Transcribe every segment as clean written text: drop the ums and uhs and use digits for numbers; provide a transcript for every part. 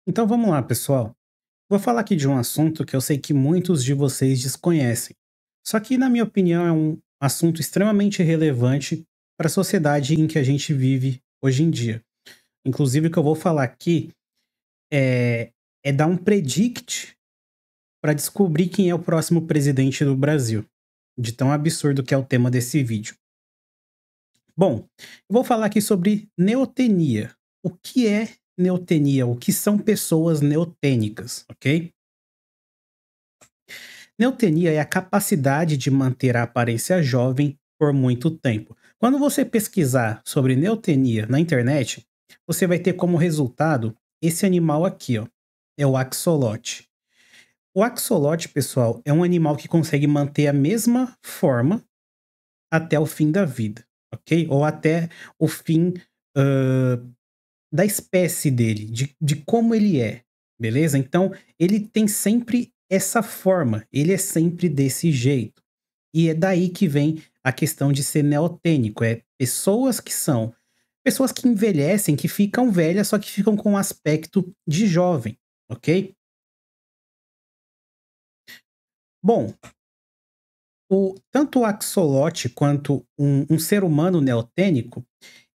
Então vamos lá, pessoal. Vou falar aqui de um assunto que eu sei que muitos de vocês desconhecem. Só que, na minha opinião, é um assunto extremamente relevante para a sociedade em que a gente vive hoje em dia. Inclusive, o que eu vou falar aqui é dar um predict para descobrir quem é o próximo presidente do Brasil. De tão absurdo que é o tema desse vídeo. Bom, eu vou falar aqui sobre neotenia. O que é neotenia? O que são pessoas neotênicas, ok? Neotenia é a capacidade de manter a aparência jovem por muito tempo. Quando você pesquisar sobre neotenia na internet, você vai ter como resultado esse animal aqui, ó. É o axolote. O axolote, pessoal, é um animal que consegue manter a mesma forma até o fim da vida, ok? Ou até o fim hã, da espécie dele, de como ele é, beleza? Então, ele tem sempre essa forma, ele é sempre desse jeito. E é daí que vem a questão de ser neotênico, é pessoas que envelhecem, que ficam velhas, só que ficam com um aspecto de jovem, ok? Bom, tanto o axolote quanto um ser humano neotênico,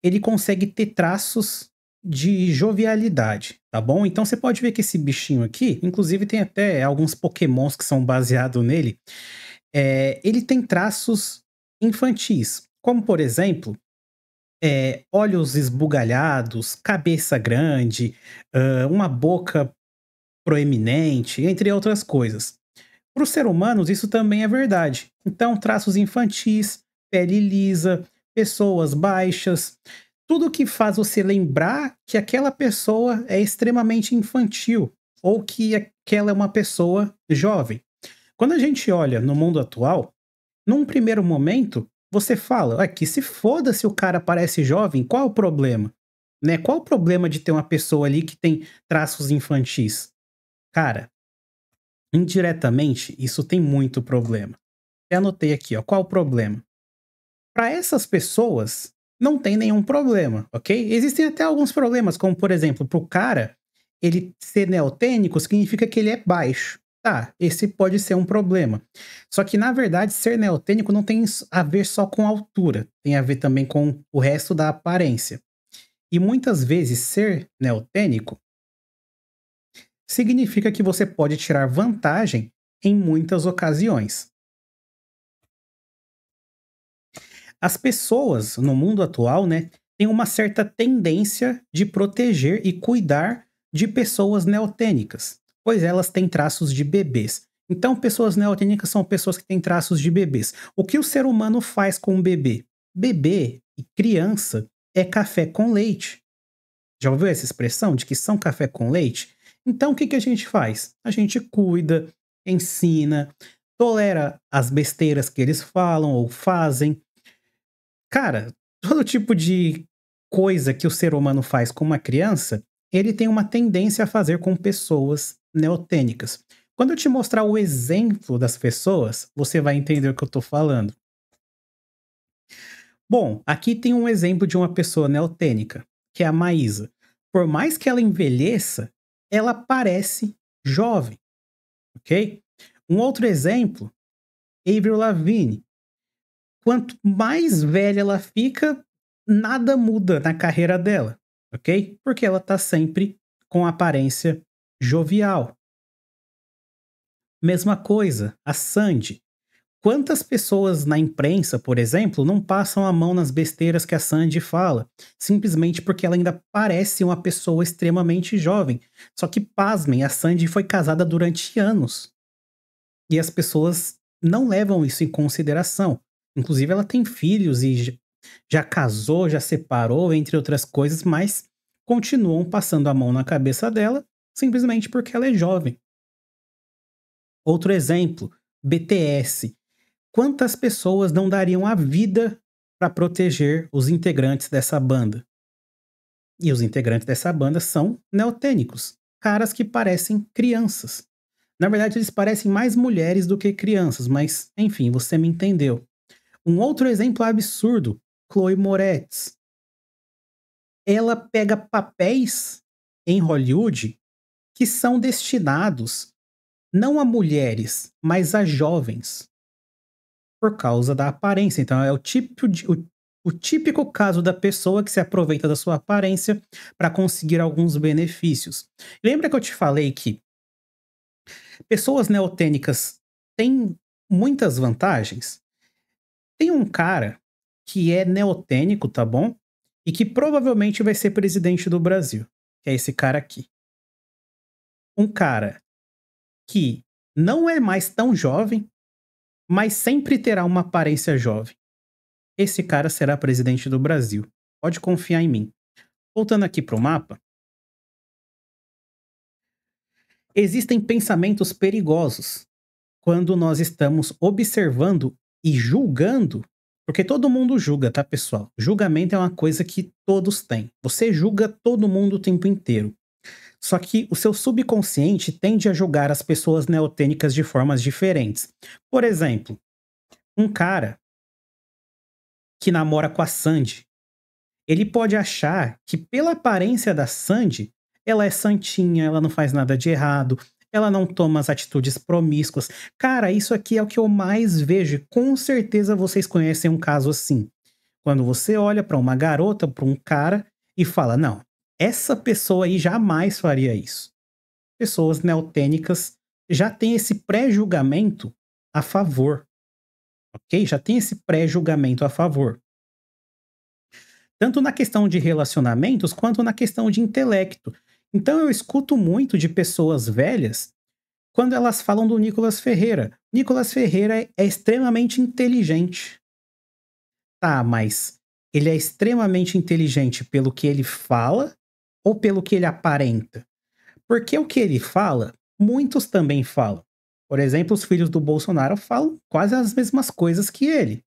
ele consegue ter traços de jovialidade, tá bom? Então você pode ver que esse bichinho aqui, inclusive tem até alguns pokémons que são baseados nele, ele tem traços infantis, como por exemplo, olhos esbugalhados, cabeça grande, uma boca proeminente, entre outras coisas. Para os seres humanos, isso também é verdade. Então, traços infantis, pele lisa, pessoas baixas, tudo que faz você lembrar que aquela pessoa é extremamente infantil ou que aquela é uma pessoa jovem. Quando a gente olha no mundo atual, num primeiro momento, você fala: "Ah, que se foda se o cara parece jovem, qual o problema?", né? Qual o problema de ter uma pessoa ali que tem traços infantis? Cara, indiretamente, isso tem muito problema. Eu anotei aqui, ó, qual o problema? Para essas pessoas, não tem nenhum problema, ok? Existem até alguns problemas, como por exemplo, para o cara, ele ser neotênico significa que ele é baixo. Tá, esse pode ser um problema. Só que, na verdade, ser neotênico não tem a ver só com altura, tem a ver também com o resto da aparência. E muitas vezes ser neotênico significa que você pode tirar vantagem em muitas ocasiões. As pessoas no mundo atual, né, têm uma certa tendência de proteger e cuidar de pessoas neotênicas, pois elas têm traços de bebês. Então, pessoas neotênicas são pessoas que têm traços de bebês. O que o ser humano faz com um bebê? Bebê e criança é café com leite. Já ouviu essa expressão de que são café com leite? Então, o que que a gente faz? A gente cuida, ensina, tolera as besteiras que eles falam ou fazem. Cara, todo tipo de coisa que o ser humano faz com uma criança, ele tem uma tendência a fazer com pessoas neotênicas. Quando eu te mostrar o exemplo das pessoas, você vai entender o que eu tô falando. Bom, aqui tem um exemplo de uma pessoa neotênica, que é a Maísa. Por mais que ela envelheça, ela parece jovem, ok? Um outro exemplo, Avril Lavigne. Quanto mais velha ela fica, nada muda na carreira dela, ok? Porque ela tá sempre com aparência jovial. Mesma coisa, a Sandy. Quantas pessoas na imprensa, por exemplo, não passam a mão nas besteiras que a Sandy fala, simplesmente porque ela ainda parece uma pessoa extremamente jovem. Só que, pasmem, a Sandy foi casada durante anos. E as pessoas não levam isso em consideração. Inclusive, ela tem filhos e já casou, já separou, entre outras coisas, mas continuam passando a mão na cabeça dela simplesmente porque ela é jovem. Outro exemplo, BTS. Quantas pessoas não dariam a vida para proteger os integrantes dessa banda? E os integrantes dessa banda são neotênicos, caras que parecem crianças. Na verdade, eles parecem mais mulheres do que crianças, mas enfim, você me entendeu. Um outro exemplo absurdo, Chloe Moretz. Ela pega papéis em Hollywood que são destinados não a mulheres, mas a jovens, por causa da aparência. Então é o típico caso da pessoa que se aproveita da sua aparência para conseguir alguns benefícios. Lembra que eu te falei que pessoas neotênicas têm muitas vantagens? Tem um cara que é neotênico, tá bom? E que provavelmente vai ser presidente do Brasil, que é esse cara aqui. Um cara que não é mais tão jovem, mas sempre terá uma aparência jovem. Esse cara será presidente do Brasil. Pode confiar em mim. Voltando aqui para o mapa, existem pensamentos perigosos quando nós estamos observando e julgando, porque todo mundo julga, tá, pessoal? Julgamento é uma coisa que todos têm. Você julga todo mundo o tempo inteiro. Só que o seu subconsciente tende a julgar as pessoas neotênicas de formas diferentes. Por exemplo, um cara que namora com a Sandy, ele pode achar que pela aparência da Sandy, ela é santinha, ela não faz nada de errado, ela não toma as atitudes promíscuas. Cara, isso aqui é o que eu mais vejo. E com certeza vocês conhecem um caso assim. Quando você olha para uma garota, para um cara e fala: "Não, essa pessoa aí jamais faria isso". Pessoas neotênicas já têm esse pré-julgamento a favor, ok? Já tem esse pré-julgamento a favor. Tanto na questão de relacionamentos quanto na questão de intelecto. Então eu escuto muito de pessoas velhas quando elas falam do Nicolas Ferreira. Nicolas Ferreira é extremamente inteligente. Tá, mas ele é extremamente inteligente pelo que ele fala ou pelo que ele aparenta? Porque o que ele fala, muitos também falam. Por exemplo, os filhos do Bolsonaro falam quase as mesmas coisas que ele.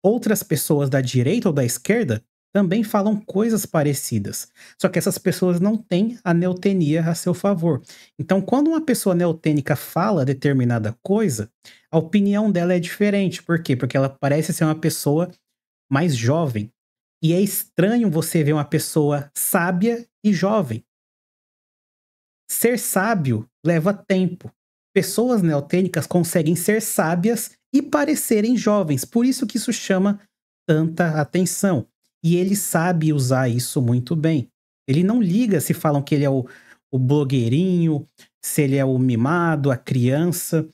Outras pessoas da direita ou da esquerda também falam coisas parecidas. Só que essas pessoas não têm a neotenia a seu favor. Então, quando uma pessoa neotênica fala determinada coisa, a opinião dela é diferente. Por quê? Porque ela parece ser uma pessoa mais jovem. E é estranho você ver uma pessoa sábia e jovem. Ser sábio leva tempo. Pessoas neotênicas conseguem ser sábias e parecerem jovens, por isso que isso chama tanta atenção. E ele sabe usar isso muito bem. Ele não liga se falam que ele é o blogueirinho, se ele é o mimado, a criança,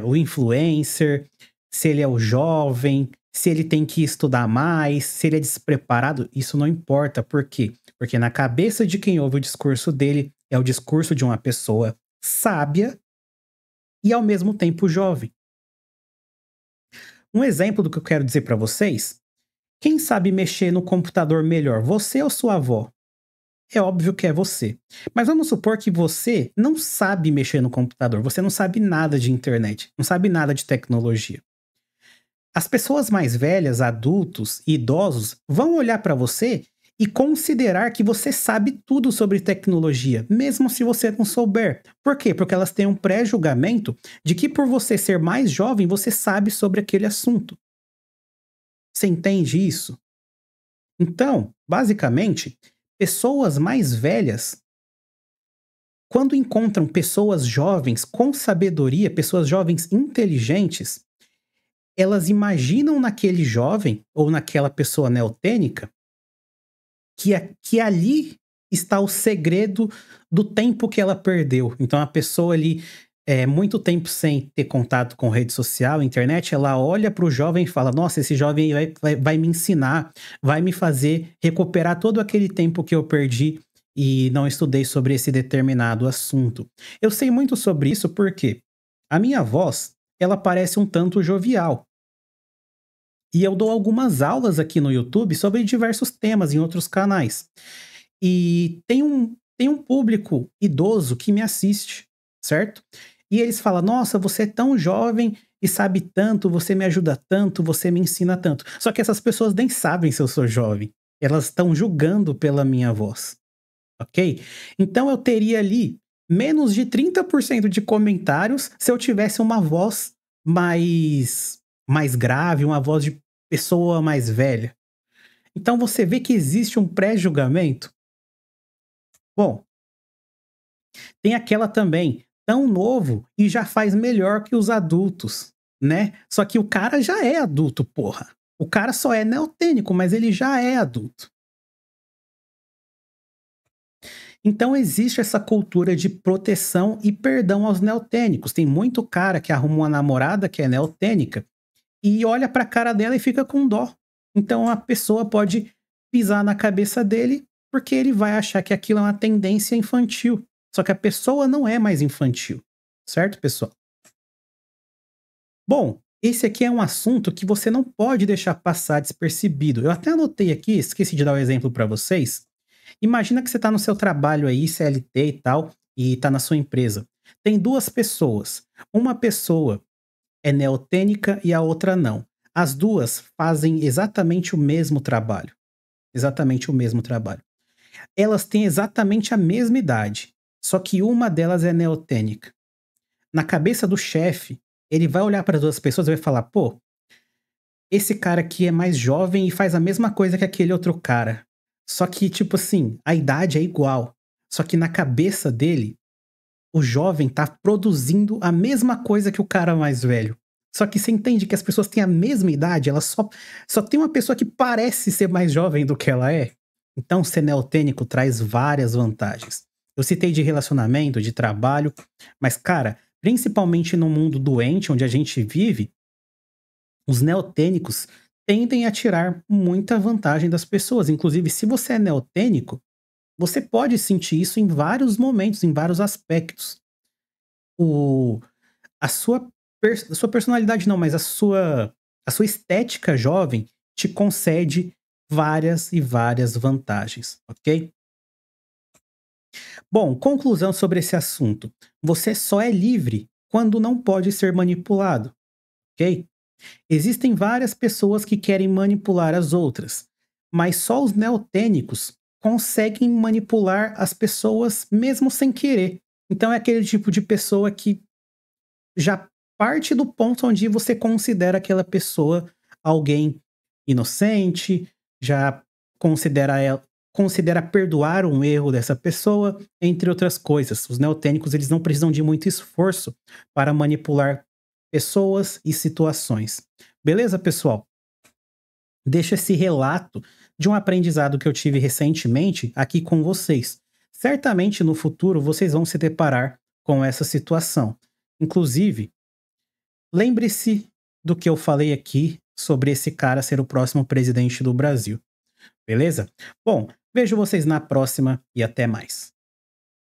o influencer, se ele é o jovem, se ele tem que estudar mais, se ele é despreparado, isso não importa. Por quê? Porque na cabeça de quem ouve o discurso dele, é o discurso de uma pessoa sábia e ao mesmo tempo jovem. Um exemplo do que eu quero dizer para vocês: quem sabe mexer no computador melhor, você ou sua avó? É óbvio que é você. Mas vamos supor que você não sabe mexer no computador, você não sabe nada de internet, não sabe nada de tecnologia. As pessoas mais velhas, adultos e idosos vão olhar para você e considerar que você sabe tudo sobre tecnologia, mesmo se você não souber. Por quê? Porque elas têm um pré-julgamento de que por você ser mais jovem, você sabe sobre aquele assunto. Você entende isso? Então, basicamente, pessoas mais velhas, quando encontram pessoas jovens com sabedoria, pessoas jovens inteligentes, elas imaginam naquele jovem ou naquela pessoa neotênica que ali está o segredo do tempo que ela perdeu. Então a pessoa ali, muito tempo sem ter contato com rede social, internet, ela olha para o jovem e fala: "Nossa, esse jovem aí vai me ensinar, vai me fazer recuperar todo aquele tempo que eu perdi e não estudei sobre esse determinado assunto". Eu sei muito sobre isso porque a minha voz, ela parece um tanto jovial. E eu dou algumas aulas aqui no YouTube sobre diversos temas em outros canais. E tem um público idoso que me assiste, certo? E eles falam: "Nossa, você é tão jovem e sabe tanto, você me ajuda tanto, você me ensina tanto". Só que essas pessoas nem sabem se eu sou jovem. Elas estão julgando pela minha voz, ok? Então eu teria ali menos de 30% de comentários se eu tivesse uma voz mais grave, uma voz de pessoa mais velha. Então você vê que existe um pré-julgamento. Bom, Tem aquela também, tão novo e já faz melhor que os adultos, né? Só que o cara já é adulto, porra. O cara só é neotênico, mas ele já é adulto. Então existe essa cultura de proteção e perdão aos neotênicos. Tem muito cara que arruma uma namorada que é neotênica e olha pra cara dela e fica com dó. Então a pessoa pode pisar na cabeça dele porque ele vai achar que aquilo é uma tendência infantil. Só que a pessoa não é mais infantil, certo, pessoal? Bom, esse aqui é um assunto que você não pode deixar passar despercebido. Eu até anotei aqui, esqueci de dar o exemplo para vocês. Imagina que você está no seu trabalho aí, CLT e tal, e está na sua empresa. Tem duas pessoas. Uma pessoa é neotênica e a outra não. As duas fazem exatamente o mesmo trabalho. Exatamente o mesmo trabalho. Elas têm exatamente a mesma idade, só que uma delas é neotênica. Na cabeça do chefe, ele vai olhar para as duas pessoas e vai falar: pô, esse cara aqui é mais jovem e faz a mesma coisa que aquele outro cara. Só que, tipo assim, a idade é igual. Só que na cabeça dele, o jovem tá produzindo a mesma coisa que o cara mais velho. Só que você entende que as pessoas têm a mesma idade, ela só tem uma pessoa que parece ser mais jovem do que ela é. Então, ser neotênico traz várias vantagens. Eu citei de relacionamento, de trabalho, mas, cara, principalmente no mundo doente onde a gente vive, os neotênicos tendem a tirar muita vantagem das pessoas. Inclusive, se você é neotênico, você pode sentir isso em vários momentos, em vários aspectos. O, a sua personalidade não, mas a sua estética jovem te concede várias e várias vantagens, ok? Bom, conclusão sobre esse assunto. Você só é livre quando não pode ser manipulado, ok? Existem várias pessoas que querem manipular as outras, mas só os neotênicos conseguem manipular as pessoas mesmo sem querer. Então é aquele tipo de pessoa que já parte do ponto onde você considera aquela pessoa alguém inocente, já considera perdoar um erro dessa pessoa, entre outras coisas. Os neotênicos, eles não precisam de muito esforço para manipular pessoas e situações. Beleza, pessoal? Deixo esse relato de um aprendizado que eu tive recentemente aqui com vocês. Certamente no futuro vocês vão se deparar com essa situação. Inclusive, lembre-se do que eu falei aqui sobre esse cara ser o próximo presidente do Brasil. Beleza? Bom, vejo vocês na próxima e até mais.